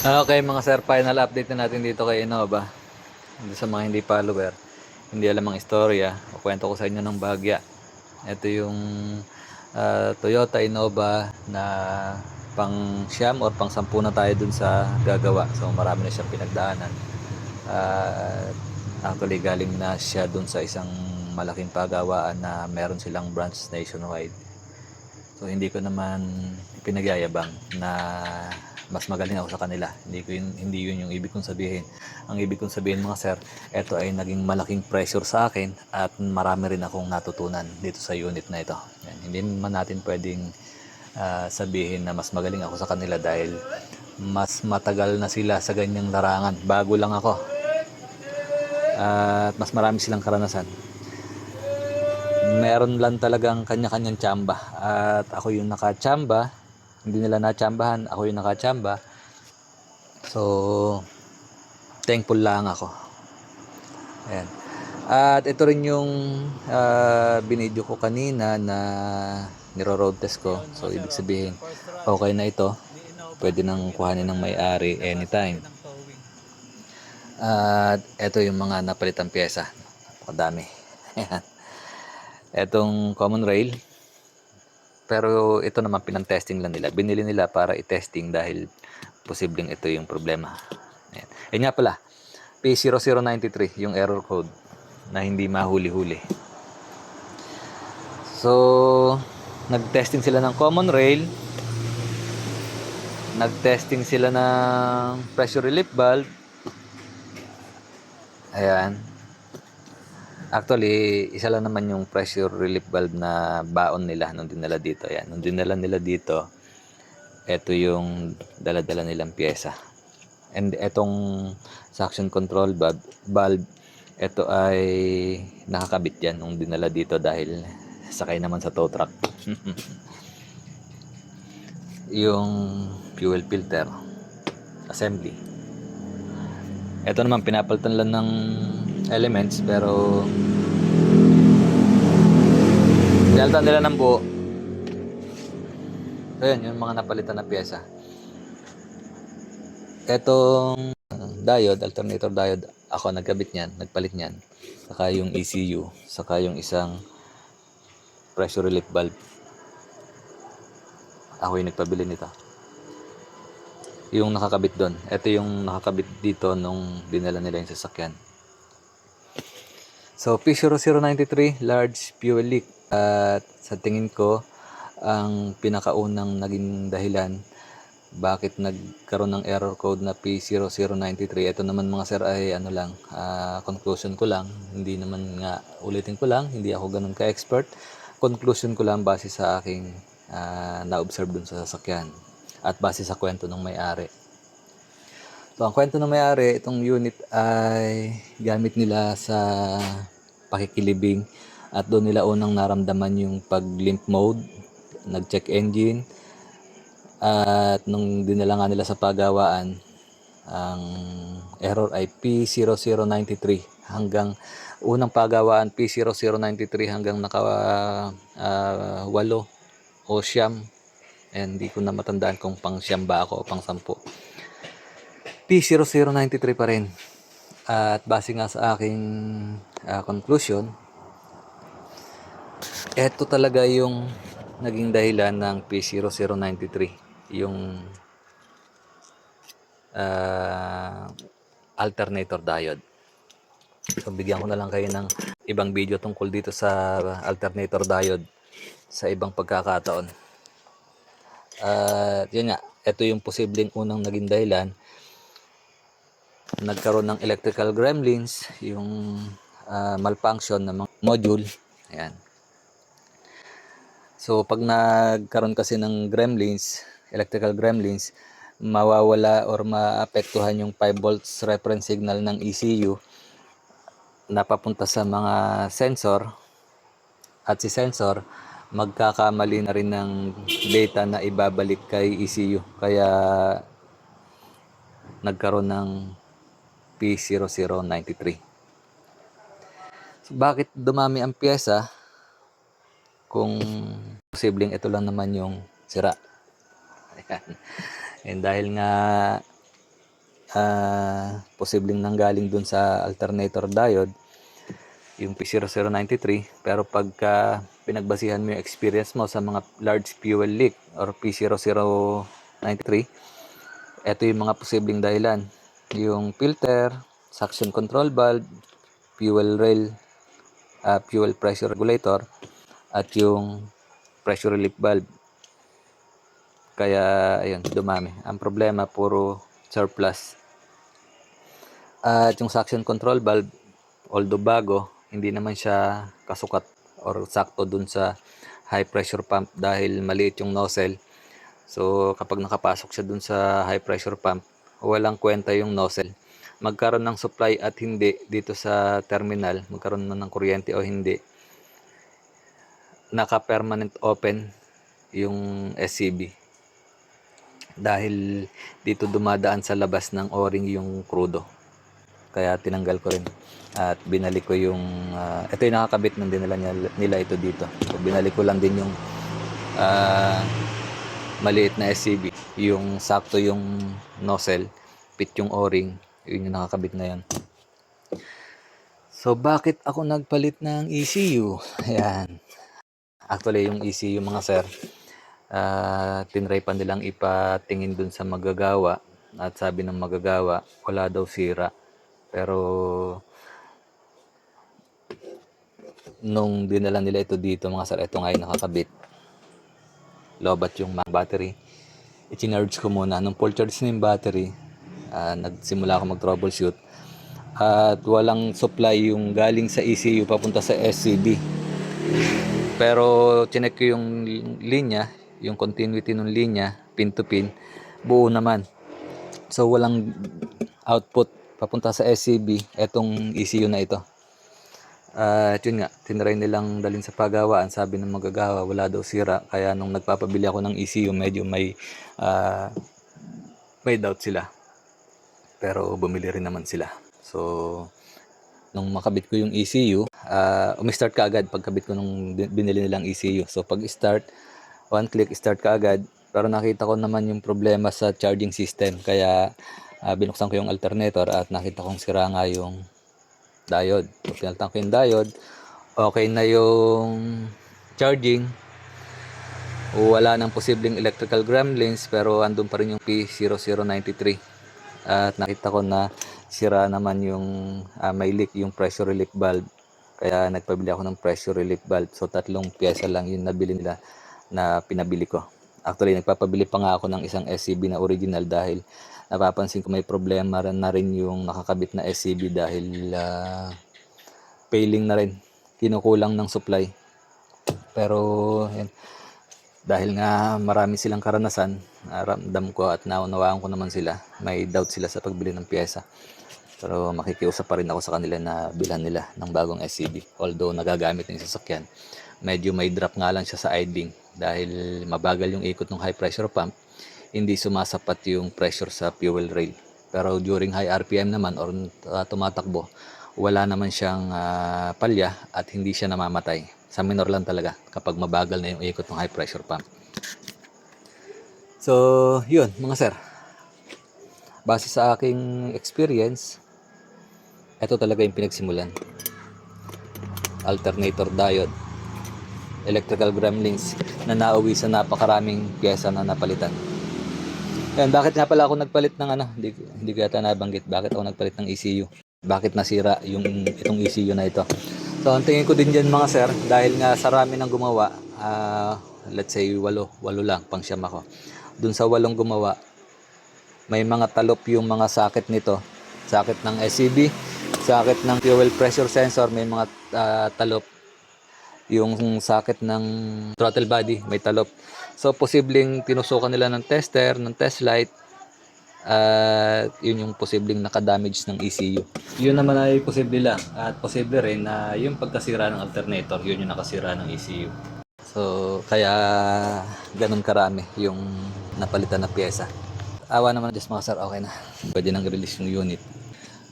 Okay mga sir, final update na natin dito kay Innova. Hindi sa mga hindi follower, hindi alam ang istorya, o kwento ko sa inyo ng bahagya. Ito yung Toyota Innova na pang siyam or pang sampu na tayo dun sa gagawa. So marami na siyang pinagdaanan. Actually galing na siya dun sa isang malaking pagawaan na meron silang branch nationwide. So hindi ko naman pinagyayabang na mas magaling ako sa kanila. Hindi yun yung ibig kong sabihin. Ang ibig kong sabihin mga sir, ito ay naging malaking pressure sa akin at marami rin akong natutunan dito sa unit na ito. Yan. Hindi man natin pwedeng sabihin na mas magaling ako sa kanila dahil mas matagal na sila sa ganyang larangan. Bago lang ako. At mas marami silang karanasan. Meron lang talagang kanya-kanyang tsamba at ako yung nakatsamba, hindi nila natsambahan, ako yung nakatsamba. So thankful lang ako. Ayan. At ito rin yung binidyo ko kanina na niro-road test ko. So ibig sabihin okay na ito, pwede nang kuhanin ng may-ari anytime. At ito yung mga napalitang pyesa, napakadami. Ayan. Etong common rail, pero ito naman pinang-testing lang nila. Binili nila para i-testing dahil posibleng ito yung problema. Ayan. Yan nga pala, P0093 yung error code na hindi mahuli-huli. So, nag-testing sila ng common rail. Nag-testing sila ng pressure relief valve. Ayan. Actually, isa lang naman yung pressure relief valve na baon nila nung dinala dito. Ayan. Nung dinala nila dito, ito yung dala-dala nilang pyesa. And etong suction control valve, ito ay nakakabit yan nung dinala dito dahil sakay naman sa tow truck. Yung fuel filter assembly, ito naman pinapalitan lang ng elements pero pinalitan nila ng buo. So yun, yung mga napalitan na pyesa. Etong diode, alternator diode, ako nagkabit niyan, nagpalit niyan. Saka yung ECU, saka yung isang pressure relief valve, ako yung nagpabili nito. Yung nakakabit doon, ito yung nakakabit dito nung dinala nila yung sasakyan. So P0093 large fuel leak, at sa tingin ko ang pinakaunang naging dahilan bakit nagkaroon ng error code na P0093. Ito naman mga sir ay ano lang, conclusion ko lang, hindi naman nga, ulitin ko lang, hindi ako ganun ka-expert. Conclusion ko lang base sa aking na-observe dun sa sasakyan at base sa kwento ng may-ari. So ang kwento ng may-ari, itong unit ay gamit nila sa pakikilibing at doon nila unang naramdaman yung pag-limp mode, nag-check engine. At nung dinala nga nila sa pagawaan, ang error ay P0093 hanggang unang pagawaan P0093 hanggang naka 8 o siyam. Hindi ko na matandaan kung pang siyam ba ako o pang 10. P0093 pa rin. At base nga sa aking conclusion, eto talaga yung naging dahilan ng P0093, yung alternator diode. So bigyan ko na lang kayo ng ibang video tungkol dito sa alternator diode sa ibang pagkakataon. Yun nga, ito yung posibleng unang naging dahilan. Nagkaroon ng electrical gremlins, yung malfunction ng mga module. Ayan. So pag nagkaroon kasi ng gremlins, electrical gremlins, mawawala or maapektuhan yung 5 volts reference signal ng ECU na papunta sa mga sensor, at si sensor magkakamali na rin ng data na ibabalik kay ECU, kaya nagkaroon ng P0093. So, bakit dumami ang pyesa kung posibleng ito lang naman yung sira? Ayan. And dahil nga posibleng nanggaling dun sa alternator diode, yung P0093. Pero pagka pinagbasihan mo yung experience mo sa mga large fuel leak or P0093, ito yung mga posibleng dahilan. Yung filter, suction control valve, fuel rail, fuel pressure regulator, at yung pressure relief valve. Kaya ayun, dumami. Ang problema, puro surplus. At yung suction control valve, although bago, hindi naman siya kasukat or sakto dun sa high pressure pump dahil maliit yung nozzle. So kapag nakapasok siya dun sa high pressure pump, walang kwenta yung nozzle. Magkaroon ng supply at hindi dito sa terminal, magkaroon na ng kuryente o hindi, naka-permanent open yung SCB. Dahil dito dumadaan sa labas ng o-ring yung crudo. Kaya tinanggal ko rin. At binalik ko yung, ito yung nakakabit nung dinala nila ito dito. So binalik ko lang din yung maliit na SCB. Yung sakto yung nozzle, fit yung o-ring. Yun yung nakakabit na yan. So bakit ako nagpalit ng ECU? Ayan. Actually yung ECU mga sir, tinry pa nilang ipatingin dun sa magagawa. At sabi ng magagawa, wala daw sira. Pero nung dinala nila ito dito mga sir, ito nga yung nakakabit. Lobat yung battery. I-charge ko muna. Nung full charge na yung battery, nagsimula ako mag-troubleshoot. At walang supply yung galing sa ECU papunta sa SCB. Pero chinek ko yung linya, yung continuity ng linya, pin to pin, buo naman. So walang output papunta sa SCB, etong ECU na ito. Yun nga, tinry nilang dalhin sa pagawaan. Sabi ng magagawa, wala daw sira. Kaya nung nagpapabili ako ng ECU, medyo may doubt sila. Pero bumili rin naman sila. So nung makabit ko yung ECU, umistart ka agad pagkabit ko nung binili nilang ECU. So pag start, one click, start ka agad. Pero nakita ko naman yung problema sa charging system. Kaya binuksan ko yung alternator at nakita kong sira nga yung diode. So pinalitan ko yung diode. Okay na yung charging. Wala nang posibleng electrical gremlins, pero andun pa rin yung P0093. At nakita ko na sira naman yung may leak yung pressure relief valve. Kaya nagpabili ako ng pressure relief valve. So 3 pyesa lang yung nabili nila na pinabili ko. Actually nagpapabili pa nga ako ng isang SCB na original dahil napapansin ko may problema na rin yung nakakabit na SCB dahil failing na rin, kinukulang ng supply. Pero yan, dahil nga marami silang karanasan, ramdam ko at naunawaan ko naman sila, may doubt sila sa pagbili ng pyesa. Pero makikiusap pa rin ako sa kanila na bilhan nila ng bagong SCB. Although nagagamit ng sasakyan, medyo may drop nga lang siya sa idling dahil mabagal yung ikot ng high pressure pump, hindi sumasapat yung pressure sa fuel rail. Pero during high RPM naman or tumatakbo, wala naman siyang palya at hindi siya namamatay. Sa minor lang talaga kapag mabagal na yung ikot ng high pressure pump. So yun mga sir, base sa aking experience, ito talaga yung pinagsimulan. Alternator diode, electrical gremlins na nauwi sa napakaraming pyesa na napalitan. Yan, bakit nga pala ako nagpalit ng hindi ko yata nabanggit bakit ako nagpalit ng ECU. Bakit nasira itong ECU na ito. So ang tingin ko din dyan mga sir, dahil nga sa rami ng gumawa, let's say 8 lang, pang siyam ako. Dun sa 8 gumawa, may mga talop yung mga socket nito. Socket ng SCB, socket ng fuel pressure sensor, may mga talop. Yung socket ng throttle body, may talop. So posibleng tinusukan nila ng tester, ng test light, yun yung posibleng nakadamage ng ECU. Yun naman ay posible lang. At posible rin na yung pagkasira ng alternator, yun yung nakasira ng ECU. So kaya ganun karami yung napalitan na pyesa. Awa naman Diyos mga sir, okay na. Pwede nang release yung unit.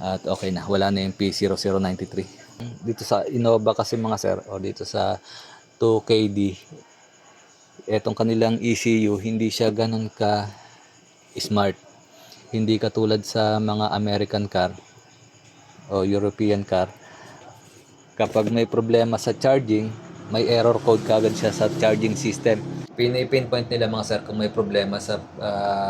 At okay na, wala na yung P0093. Dito sa Innova kasi mga sir, o dito sa 2KD, etong kanilang ECU, hindi siya ganun ka smart. Hindi katulad sa mga American car o European car, kapag may problema sa charging, may error code kagad siya sa charging system. Pinipinpoint nila mga sir kung may problema sa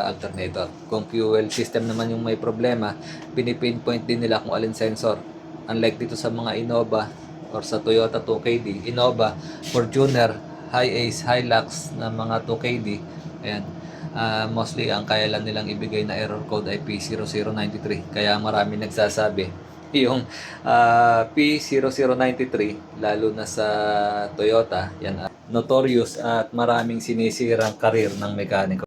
alternator. Kung fuel system naman yung may problema, pinipinpoint din nila kung alin sensor. Unlike dito sa mga Innova or sa Toyota 2KD, Innova, Fortuner, Hi-Ace, Hilux na mga 2KD, ayan, mostly ang kaya lang nilang ibigay na error code ay P0093. Kaya marami nagsasabi yung P0093, lalo na sa Toyota, yan, notorious at maraming sinisirang karir ng mekaniko.